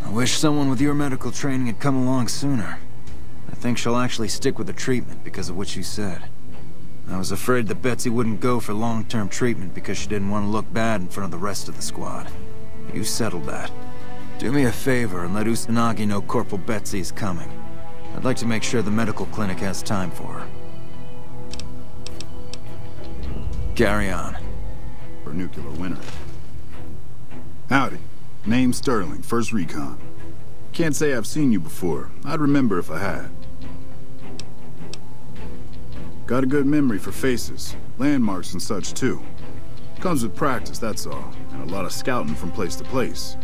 I wish someone with your medical training had come along sooner. I think she'll actually stick with the treatment because of what you said. I was afraid that Betsy wouldn't go for long-term treatment because she didn't want to look bad in front of the rest of the squad. You settled that. Do me a favor and let Usanagi know Corporal Betsy is coming. I'd like to make sure the medical clinic has time for her. Carry on. Nuclear winner. Howdy. Name's Sterling, 1st Recon. Can't say I've seen you before. I'd remember if I had. Got a good memory for faces, landmarks and such too. Comes with practice, that's all, and a lot of scouting from place to place.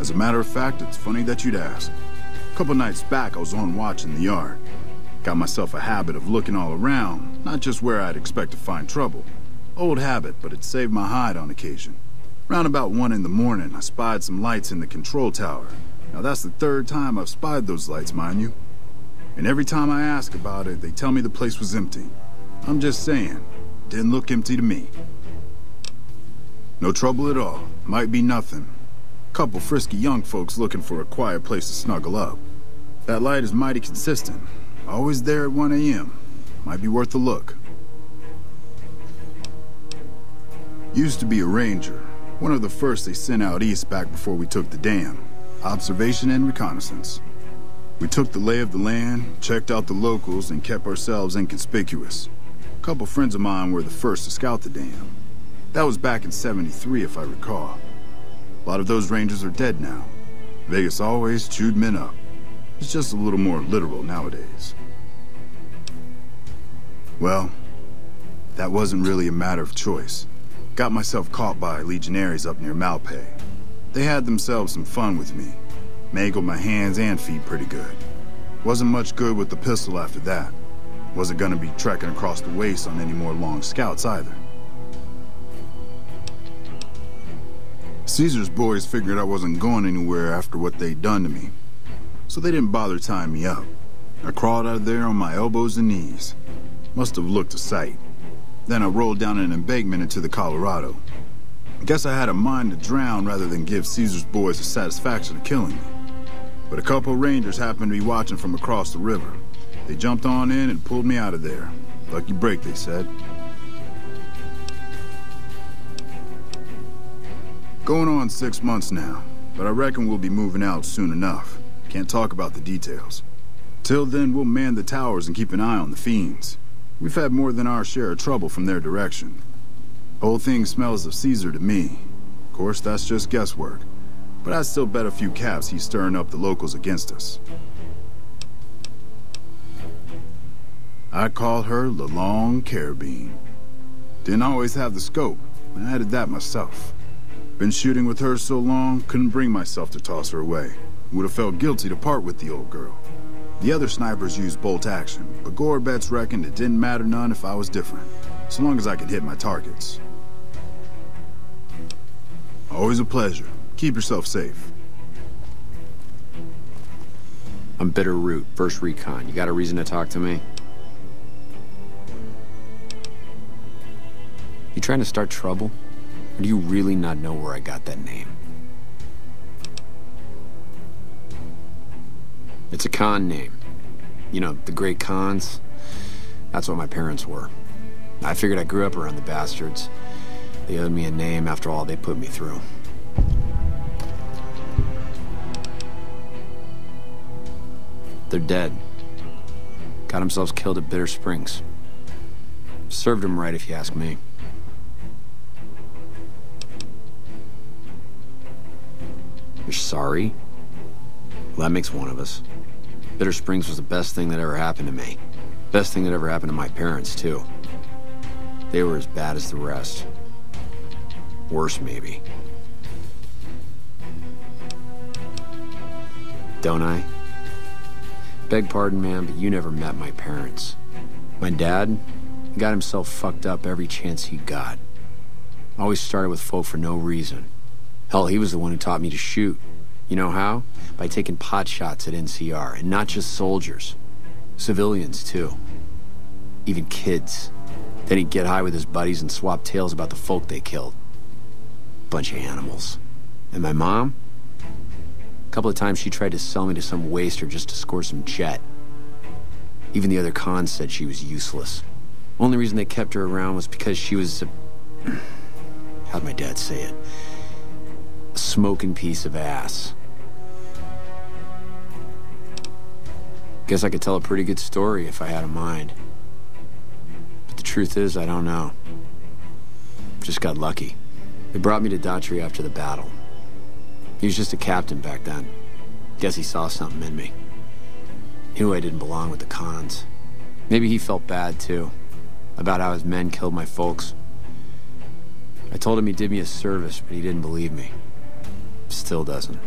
As a matter of fact, it's funny that you'd ask. A couple nights back, I was on watch in the yard. Got myself a habit of looking all around, not just where I'd expect to find trouble. Old habit, but it saved my hide on occasion. Round about 1 in the morning, I spied some lights in the control tower. Now that's the 3rd time I've spied those lights, mind you. And every time I ask about it, they tell me the place was empty. I'm just saying, didn't look empty to me. No trouble at all, might be nothing. Couple frisky young folks looking for a quiet place to snuggle up. That light is mighty consistent. Always there at 1 a.m. Might be worth a look. Used to be a ranger. One of the first they sent out east back before we took the dam. Observation and reconnaissance. We took the lay of the land, checked out the locals, and kept ourselves inconspicuous. A couple friends of mine were the first to scout the dam. That was back in '73, if I recall. A lot of those rangers are dead now. Vegas always chewed men up. It's just a little more literal nowadays. Well, that wasn't really a matter of choice. Got myself caught by legionaries up near Malpay. They had themselves some fun with me. Mangled my hands and feet pretty good. Wasn't much good with the pistol after that. Wasn't gonna be trekking across the waste on any more long scouts either. Caesar's boys figured I wasn't going anywhere after what they'd done to me. So they didn't bother tying me up. I crawled out of there on my elbows and knees. Must have looked a sight. Then I rolled down an embankment into the Colorado. Guess I had a mind to drown rather than give Caesar's boys the satisfaction of killing me. But a couple rangers happened to be watching from across the river. They jumped on in and pulled me out of there. Lucky break, they said. Going on 6 months now, but I reckon we'll be moving out soon enough. Can't talk about the details. Till then, we'll man the towers and keep an eye on the fiends. We've had more than our share of trouble from their direction. Whole thing smells of Caesar to me. Of course, that's just guesswork. But I'd still bet a few caps he's stirring up the locals against us. I call her the Long Carabine. Didn't always have the scope. I added that myself. Been shooting with her so long, couldn't bring myself to toss her away. Would have felt guilty to part with the old girl. The other snipers used bolt action, but Gore bets reckoned it didn't matter none if I was different, so long as I could hit my targets. Always a pleasure. Keep yourself safe. I'm Bitter Root, 1st Recon. You got a reason to talk to me? You trying to start trouble? Or do you really not know where I got that name? It's a Khan name. You know, the great Khans. That's what my parents were. I figured I grew up around the bastards. They owed me a name after all they put me through. They're dead. Got themselves killed at Bitter Springs. Served them right, if you ask me. You're sorry? Well, that makes one of us. Bitter Springs was the best thing that ever happened to me. Best thing that ever happened to my parents, too. They were as bad as the rest. Worse, maybe. Don't I? Beg pardon, man, but you never met my parents. My dad got himself fucked up every chance he got. Always started with folk for no reason. Hell, he was the one who taught me to shoot. You know how? By taking pot shots at NCR, and not just soldiers. Civilians, too. Even kids. Then he'd get high with his buddies and swap tales about the folk they killed. Bunch of animals. And my mom? A couple of times she tried to sell me to some waster just to score some jet. Even the other cons said she was useless. Only reason they kept her around was because she was a... how'd my dad say it? A smoking piece of ass. Guess I could tell a pretty good story if I had a mind. But the truth is, I don't know. Just got lucky. They brought me to Daughtry after the battle. He was just a captain back then. Guess he saw something in me. He knew I didn't belong with the cons. Maybe he felt bad, too, about how his men killed my folks. I told him he did me a service, but he didn't believe me. Still doesn't.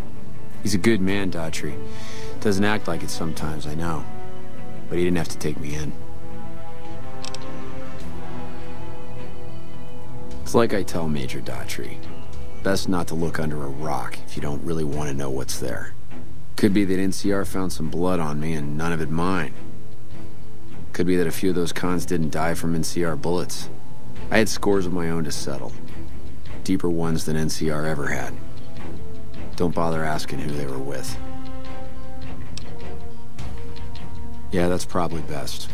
He's a good man, Daughtry. Doesn't act like it sometimes, I know. But he didn't have to take me in. It's like I tell Major Daughtry. Best not to look under a rock if you don't really want to know what's there. Could be that NCR found some blood on me and none of it mine. Could be that a few of those cons didn't die from NCR bullets. I had scores of my own to settle. Deeper ones than NCR ever had. Don't bother asking who they were with. Yeah, that's probably best.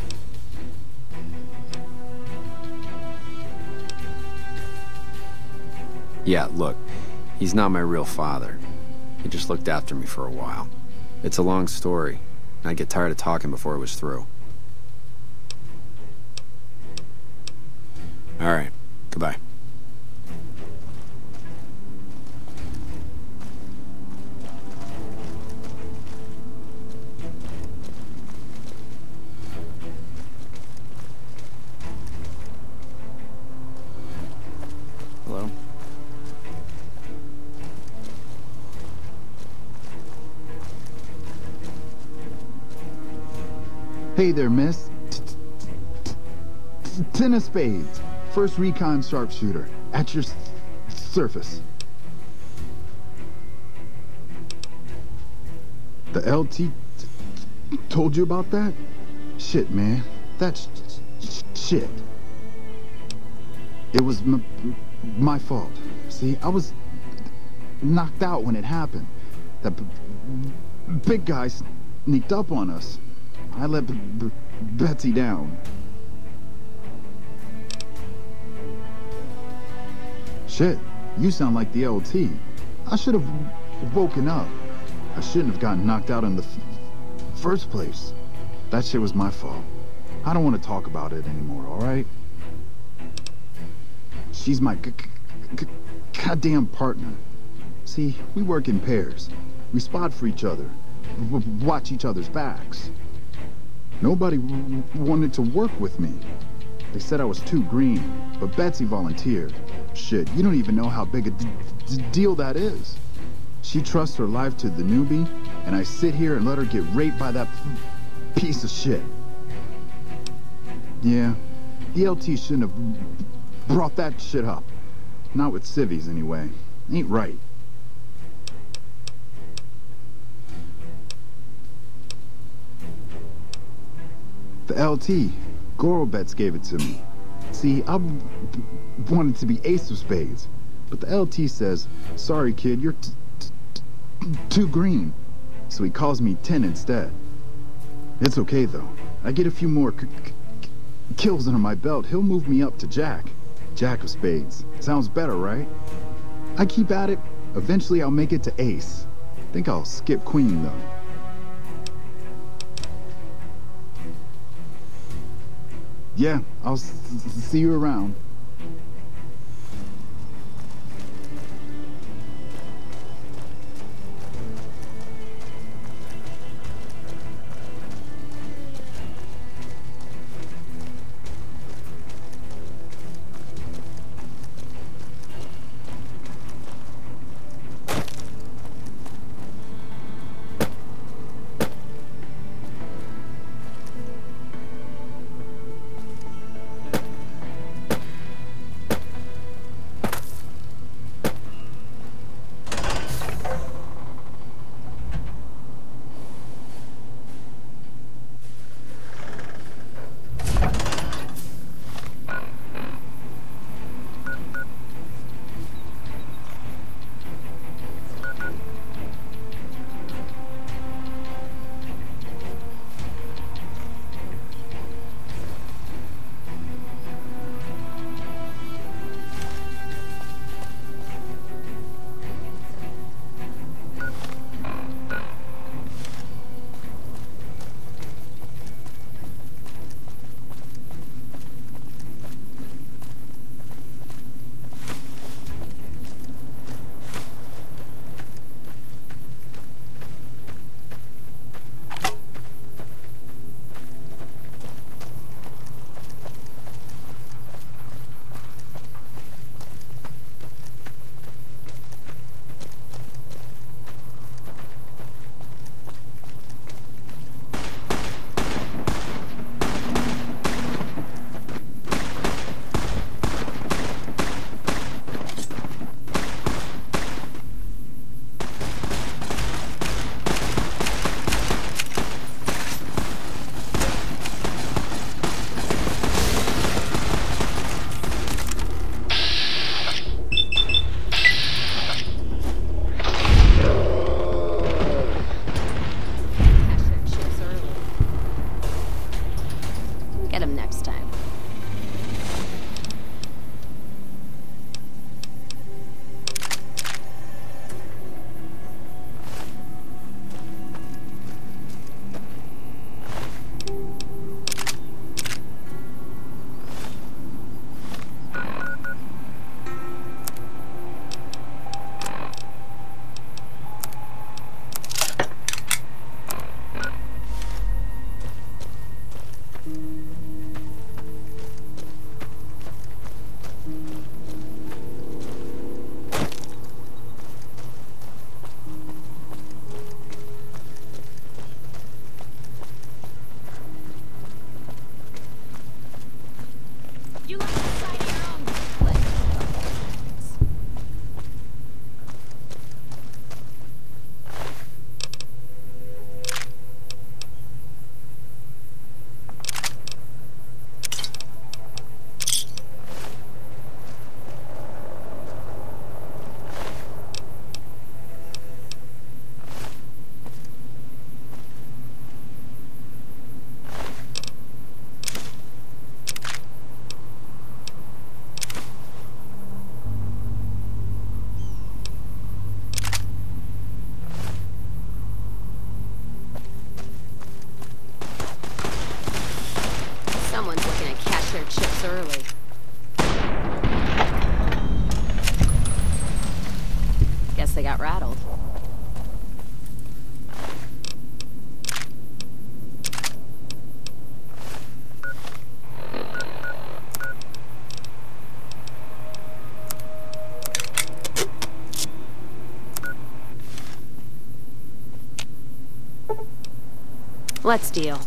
Yeah, look, he's not my real father. He just looked after me for a while. It's a long story. I'd get tired of talking before it was through. All right, goodbye. Hello? Hey there, miss. Ten of spades. First recon sharpshooter. At your surface. The LT told you about that? Shit, man. That's shit. It was my fault. See, I was knocked out when it happened. That big guy sneaked up on us. I let Betsy down. Shit, you sound like the LT. I should have woken up. I shouldn't have gotten knocked out in the first place. That shit was my fault. I don't want to talk about it anymore, alright? She's my goddamn partner. See, we work in pairs. We spot for each other. Watch each other's backs. Nobody wanted to work with me. They said I was too green, but Betsy volunteered. Shit, you don't even know how big a deal that is. She trusts her life to the newbie, and I sit here and let her get raped by that piece of shit. Yeah, the LT shouldn't have brought that shit up. Not with civvies, anyway. Ain't right. The LT, Gorobets gave it to me. See, I wanted to be ace of spades, but the LT says, sorry kid, you're too green. So he calls me 10 instead. It's okay though. I get a few more kills under my belt, he'll move me up to Jack. Jack of spades. Sounds better, right? I keep at it, eventually I'll make it to ace. Think I'll skip queen though. Yeah, I'll see you around. not rattled. Let's deal.